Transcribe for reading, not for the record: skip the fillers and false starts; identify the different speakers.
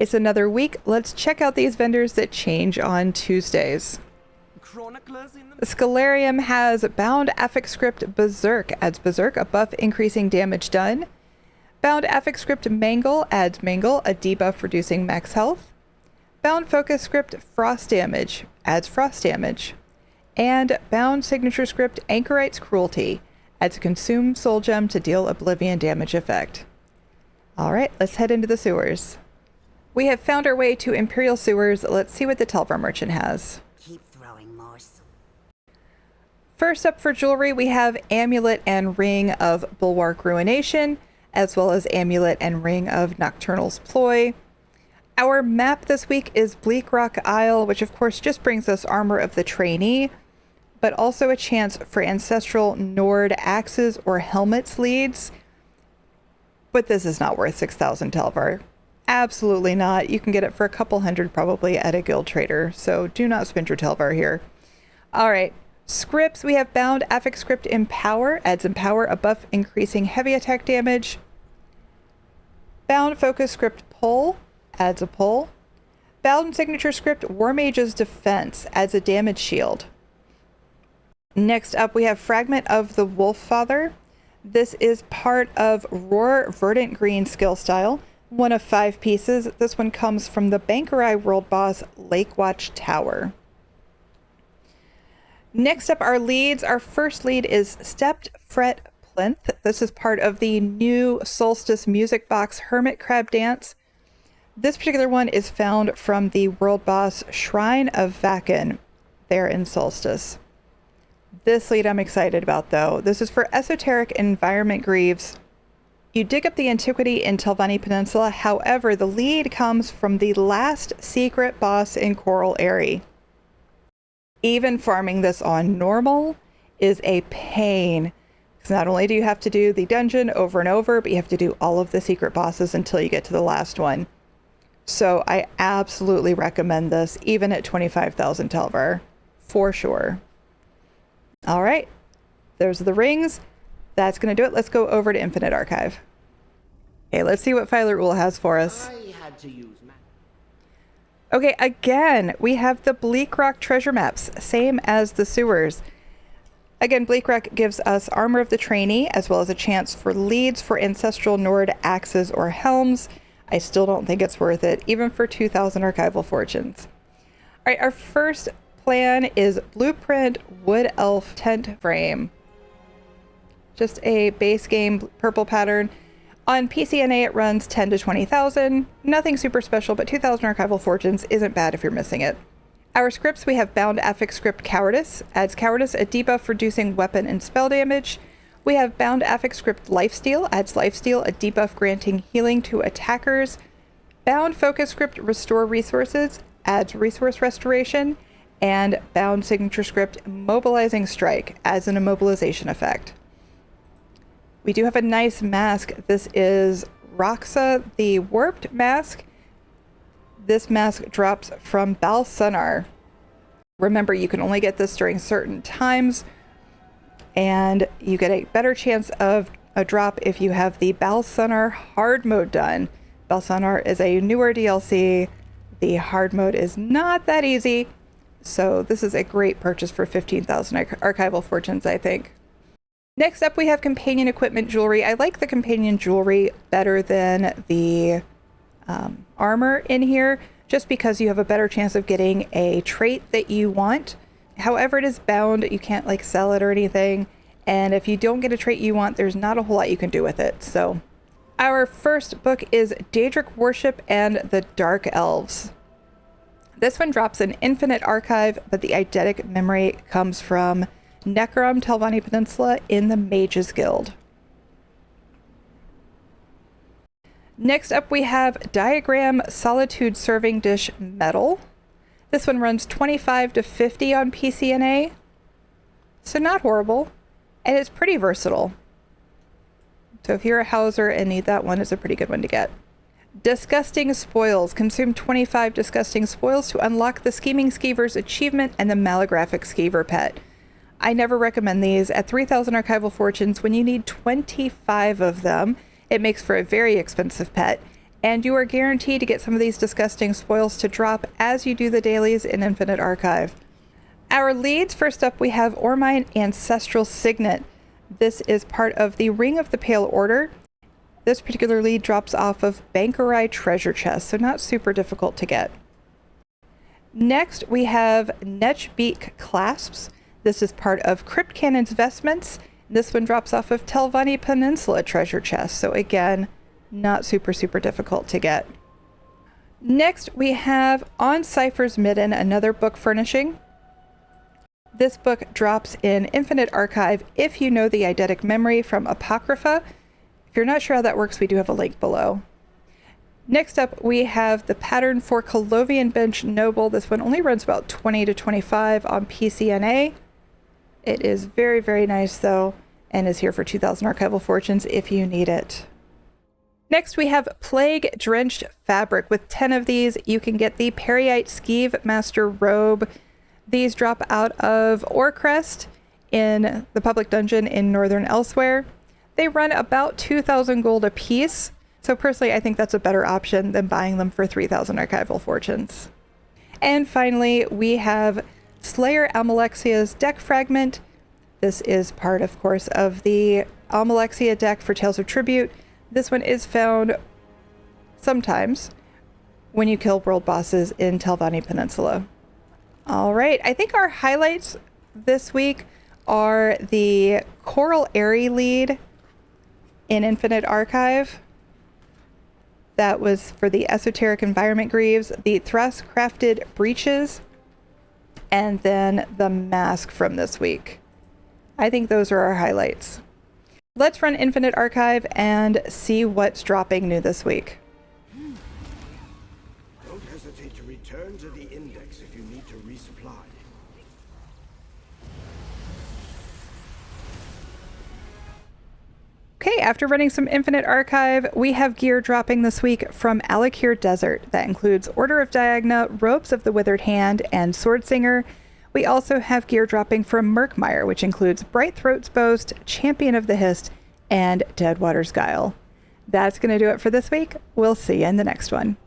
Speaker 1: It's another week. Let's check out these vendors that change on Tuesdays. Scholarium has Bound Affix Script Berserk, adds Berserk, a buff increasing damage done. Bound Affix Script Mangle adds Mangle, a debuff reducing max health. Bound Focus Script Frost Damage adds Frost Damage. And Bound Signature Script Anchorite's Cruelty adds a Consume Soul Gem to deal Oblivion damage effect. Alright, let's head into the sewers. We have found our way to Imperial Sewers. Let's see what the Telvar merchant has.
Speaker 2: Keep throwing morsels.
Speaker 1: First up for jewelry, we have Amulet and Ring of Bulwark Ruination, as well as Amulet and Ring of Nocturnal's Ploy. Our map this week is Bleak Rock Isle, which of course just brings us Armor of the Trainee, but also a chance for Ancestral Nord Axes or Helmets leads. But this is not worth 6,000 Telvar. Absolutely not. You can get it for a couple hundred probably at a guild trader, so do not spend your Telvar here. Alright, scripts. We have Bound Affix Script Empower, adds Empower, a buff increasing heavy attack damage. Bound Focus Script Pull, adds a pull. Bound Signature Script War Mage's Defense, adds a damage shield. Next up we have Fragment of the Wolffather. This is part of Roar Verdant Green skill style, one of 5 pieces. This one comes from the Bankerai world boss Lake Watch Tower. Next up, our leads. Our first lead is Stepped Fret Plinth. This is part of the new Solstice Music Box Hermit Crab Dance. This particular one is found from the world boss Shrine of Vakken there in Solstice. This lead I'm excited about though. This is for Esoteric Environment Greaves. You dig up the antiquity in Telvanni Peninsula, however, the lead comes from the last secret boss in Coral Airy. Even farming this on normal is a pain, because not only do you have to do the dungeon over and over, but you have to do all of the secret bosses until you get to the last one. So I absolutely recommend this, even at 25,000 Telvar, for sure. All right, there's the rings. That's going to do it. Let's go over to Infinite Archive. Okay, let's see what Filer Ul has for us. Okay, again, we have the Bleak Rock treasure maps, same as the sewers. Again, Bleak Rock gives us Armor of the Trainee, as well as a chance for leads for Ancestral Nord Axes or Helms. I still don't think it's worth it, even for 2,000 Archival Fortunes. All right, our first plan is Blueprint Wood Elf Tent Frame. Just a base game purple pattern. On PCNA it runs 10 to 20,000. Nothing super special, but 2,000 Archival Fortunes isn't bad if you're missing it. Our scripts, we have Bound Affix Script Cowardice, adds Cowardice, a debuff reducing weapon and spell damage. We have Bound Affix Script Lifesteal, adds Lifesteal, a debuff granting healing to attackers. Bound Focus Script Restore Resources, adds Resource Restoration. And Bound Signature Script Mobilizing Strike, adds an immobilization effect. We do have a nice mask. This is Roxa, the Warped Mask. This mask drops from Balsunar. Remember, you can only get this during certain times, and you get a better chance of a drop if you have the Balsunar hard mode done. Balsunar is a newer DLC. The hard mode is not that easy, so this is a great purchase for 15,000 Archival Fortunes, I think. Next up, we have Companion Equipment Jewelry. I like the Companion Jewelry better than the armor in here, just because you have a better chance of getting a trait that you want. However, it is bound. You can't like sell it or anything. And if you don't get a trait you want, there's not a whole lot you can do with it. So our first book is Daedric Worship and the Dark Elves. This one drops an Infinite Archive, but the eidetic memory comes from Necrom, Telvanni Peninsula in the Mages Guild. Next up we have Diagram Solitude Serving Dish Metal. This one runs 25 to 50 on PCNA, so not horrible, and it's pretty versatile. So if you're a houser and need that one, it's a pretty good one to get. Disgusting Spoils. Consume 25 Disgusting Spoils to unlock the Scheming Skeever's achievement and the Malographic Skeever pet. I never recommend these. At 3,000 Archival Fortunes, when you need 25 of them, it makes for a very expensive pet. And you are guaranteed to get some of these disgusting spoils to drop as you do the dailies in Infinite Archive. Our leads, first up we have Ormine Ancestral Signet. This is part of the Ring of the Pale Order. This particular lead drops off of Bankerai treasure chest, so not super difficult to get. Next we have Netchbeak Clasps. This is part of Crypt Cannon's Vestments. This one drops off of Telvanni Peninsula treasure chest, so again, not super difficult to get. Next we have On Cypher's Midden, another book furnishing. This book drops in Infinite Archive if you know the eidetic memory from Apocrypha. If you're not sure how that works, we do have a link below. Next up, we have the pattern for Colovian Bench Noble. This one only runs about 20 to 25 on PCNA. It is very nice though, and is here for 2,000 archival fortunes if you need it. Next, we have Plague Drenched Fabric. With 10 of these, you can get the Periite Skeeve Master Robe. These drop out of Orcrest in the public dungeon in Northern Elsewhere. They run about 2,000 gold a piece. So personally, I think that's a better option than buying them for 3,000 archival fortunes. And finally, we have Slayer Almalexia's deck fragment. This is part, of course, of the Almalexia deck for Tales of Tribute. This one is found sometimes when you kill world bosses in Telvanni Peninsula. All right, I think our highlights this week are the Coral Airy lead in Infinite Archive. That was for the Esoteric Environment Greaves, the Thrust Crafted Breeches, and then the Mask from this week. I think those are our highlights. Let's run Infinite Archive and see what's dropping new this week.
Speaker 3: Don't hesitate to return to the index if you need to resupply.
Speaker 1: Okay, after running some Infinite Archive, we have gear dropping this week from Alakir Desert. That includes Order of Diagna, Robes of the Withered Hand, and Swordsinger. We also have gear dropping from Murkmire, which includes Bright Throat's Boast, Champion of the Hist, and Deadwater's Guile. That's going to do it for this week. We'll see you in the next one.